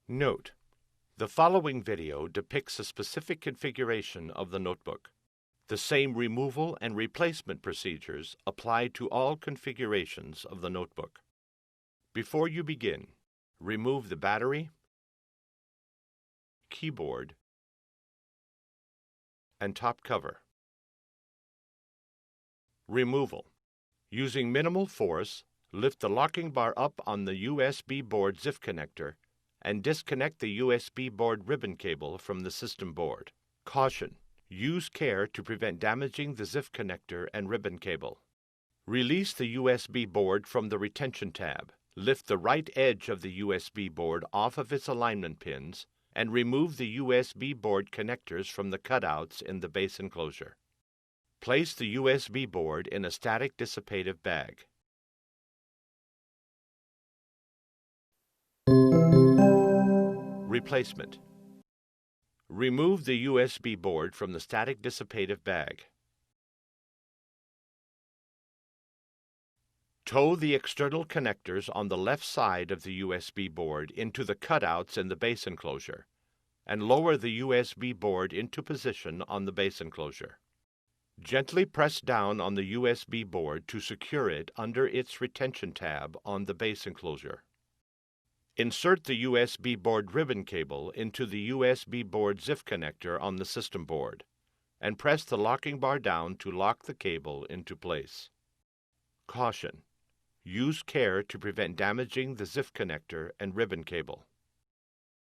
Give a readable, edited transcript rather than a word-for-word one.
Note: the following video depicts a specific configuration of the notebook. The same removal and replacement procedures apply to all configurations of the notebook. Before you begin, remove the battery, keyboard, and top cover. Removal. Using minimal force, lift the locking bar up on the USB board ZIF connector and disconnect the USB board ribbon cable from the system board. Caution: use care to prevent damaging the ZIF connector and ribbon cable. Release the USB board from the retention tab. Lift the right edge of the USB board off of its alignment pins and remove the USB board connectors from the cutouts in the base enclosure. Place the USB board in a static dissipative bag. Replacement. Remove the USB board from the static dissipative bag. Tow the external connectors on the left side of the USB board into the cutouts in the base enclosure, and lower the USB board into position on the base enclosure. Gently press down on the USB board to secure it under its retention tab on the base enclosure. Insert the USB board ribbon cable into the USB board ZIF connector on the system board, and press the locking bar down to lock the cable into place. Caution: use care to prevent damaging the ZIF connector and ribbon cable.